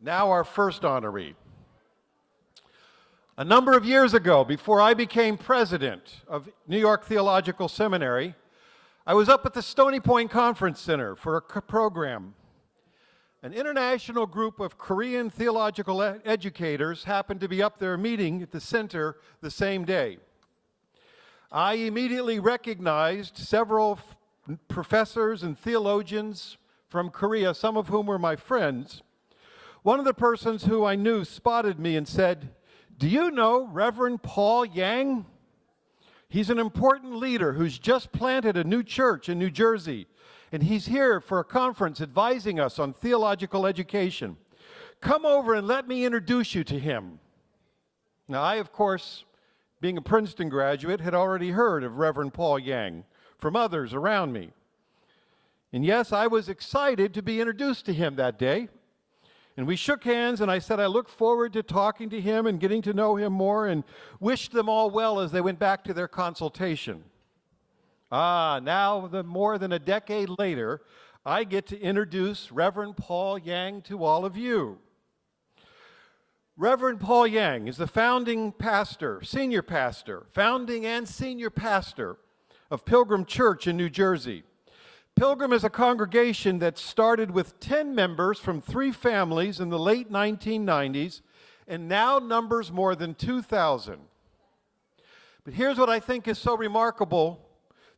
now our first honoree. A number of years ago, before I became president of New York Theological Seminary, I was up at the Stony Point Conference Center for a program. An international group of Korean theological educators happened to be up there meeting at the center the same day. I immediately recognized several professors and theologians from Korea, some of whom were my friends. One of the persons who I knew spotted me and said, "Do you know Reverend Paul Yang? He's an important leader who's just planted a new church in New Jersey, and he's here for a conference advising us on theological education. Come over and let me introduce you to him." Now, I, of course, being a Princeton graduate, had already heard of Reverend Paul Yang from others around me. And yes, I was excited to be introduced to him that day. And we shook hands, and I said I look forward to talking to him and getting to know him more, and wished them all well as they went back to their consultation. Now, more than a decade later, I get to introduce Reverend Paul Yang to all of you. Reverend Paul Yang is the founding pastor, founding and senior pastor of Pilgrim Church in New Jersey. Pilgrim is a congregation that started with 10 members from 3 families in the late 1990s and now numbers more than 2,000. But here's what I think is so remarkable.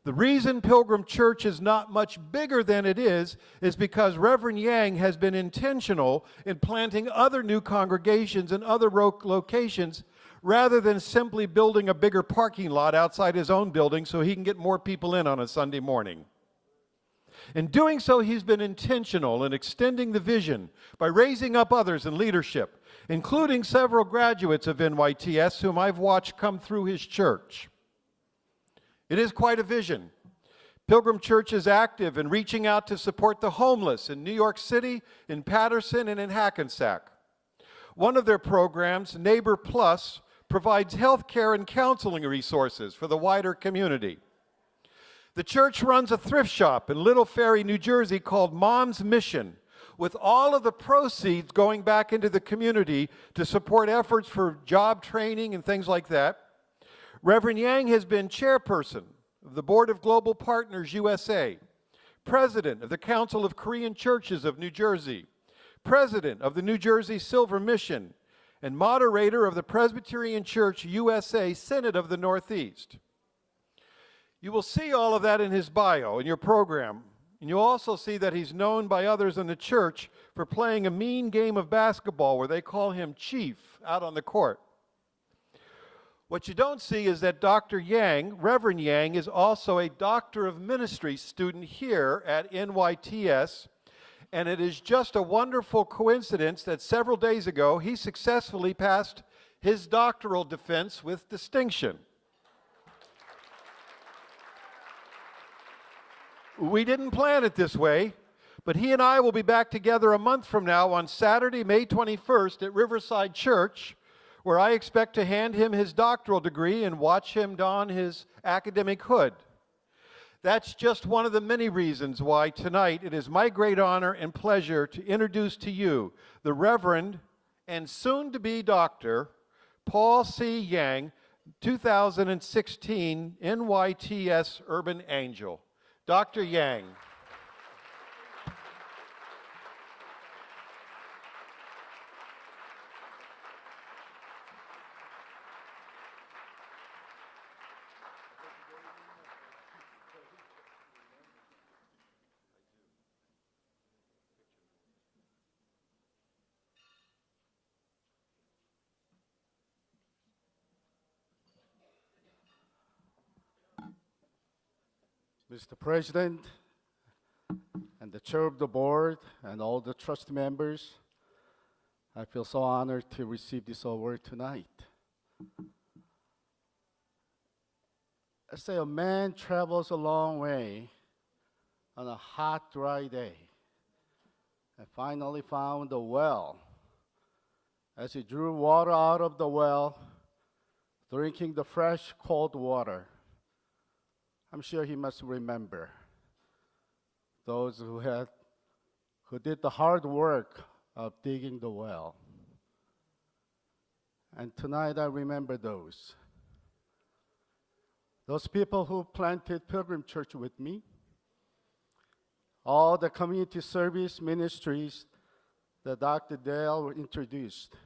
The reason Pilgrim Church is not much bigger than it is because Reverend Yang has been intentional in planting other new congregations in other locations rather than simply building a bigger parking lot outside his own building so he can get more people in on a Sunday morning. In doing so, he's been intentional in extending the vision by raising up others in leadership, including several graduates of NYTS whom I've watched come through his church. It is quite a vision. Pilgrim Church is active in reaching out to support the homeless in New York City, in Patterson, and in Hackensack. One of their programs, Neighbor Plus, provides health care and counseling resources for the wider community. The church runs a thrift shop in Little Ferry, New Jersey called Mom's Mission, with all of the proceeds going back into the community to support efforts for job training and things like that. Reverend Yang has been chairperson of the Board of Global Partners USA, president of the Council of Korean Churches of New Jersey, president of the New Jersey Silver Mission, and moderator of the Presbyterian Church USA Synod of the Northeast. You will see all of that in his bio, in your program, and you'll also see that he's known by others in the church for playing a mean game of basketball where they call him Chief out on the court. What you don't see is that Dr. Yang, Reverend Yang, is also a Doctor of Ministry student here at NYTS, and it is just a wonderful coincidence that several days ago he successfully passed his doctoral defense with distinction. We didn't plan it this way, but he and I will be back together a month from now on Saturday, May 21st at Riverside Church, where I expect to hand him his doctoral degree and watch him don his academic hood. That's just one of the many reasons why tonight it is my great honor and pleasure to introduce to you the Reverend and soon-to-be Dr. Paul C. Yang, 2016 NYTS Urban Angel. Dr. Yang. Mr. President, and the chair of the board, and all the trust members, I feel so honored to receive this award tonight. I say a man travels a long way on a hot, dry day and finally found a well. As he drew water out of the well, drinking the fresh, cold water, I'm sure he must remember those who did the hard work of digging the well. And tonight I remember those. Those people who planted Pilgrim Church with me, all the community service ministries that Dr. Dale introduced.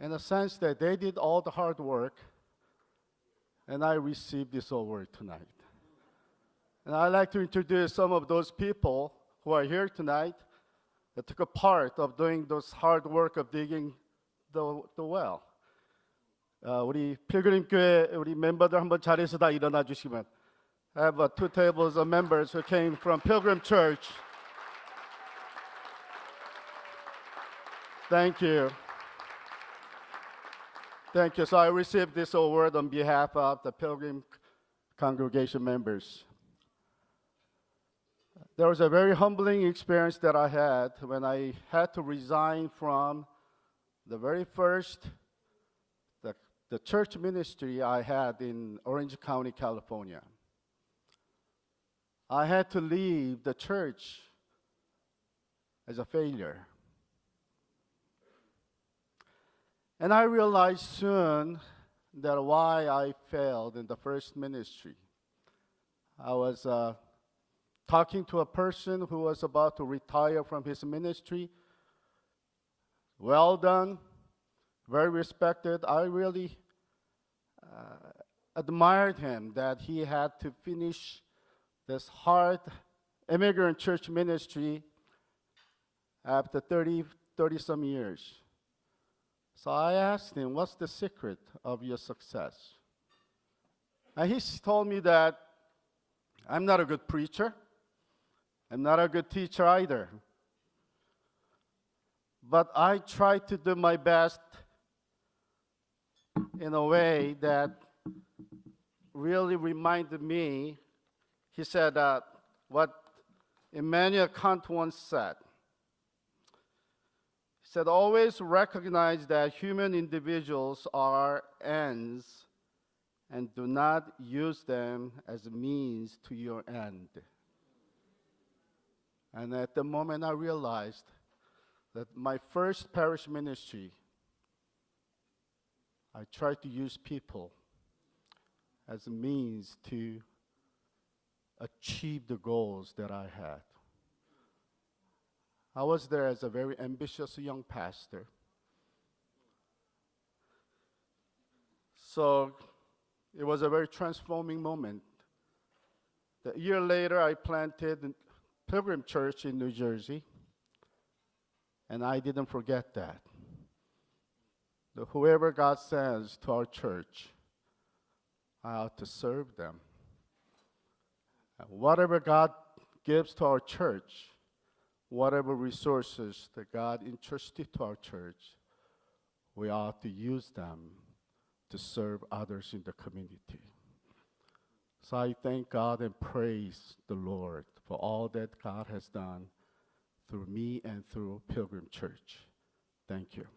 In a sense that they did all the hard work, and I received this award tonight. And I'd like to introduce some of those people who are here tonight that took a part of doing those hard work of digging the well. 우리 필그림교회 우리 멤버들 한번 자리에서 다 일어나 주시면. I have 2 tables of members who came from Pilgrim Church. Thank you. Thank you. So I received this award on behalf of the Pilgrim congregation members. There was a very humbling experience that I had when I had to resign from the very first the church ministry I had in Orange County, California. I had to leave the church as a failure. And I realized soon that why I failed in the first ministry. I was talking to a person who was about to retire from his ministry. Well done, very respected. I really admired him that he had to finish this hard immigrant church ministry after 30-some years. So I asked him, what's the secret of your success? And he told me that I'm not a good preacher. I'm not a good teacher either. But I try to do my best in a way that really reminded me. He said what Immanuel Kant once said. He said, always recognize that human individuals are ends and do not use them as a means to your end. And at the moment I realized that my first parish ministry, I tried to use people as a means to achieve the goals that I had. I was there as a very ambitious young pastor. So it was a very transforming moment. A year later, I planted Pilgrim Church in New Jersey, and I didn't forget that. Whoever God sends to our church, I ought to serve them. And whatever God gives to our church, whatever resources that God entrusted to our church, we ought to use them to serve others in the community. So I thank God and praise the Lord for all that God has done through me and through Pilgrim Church. Thank you.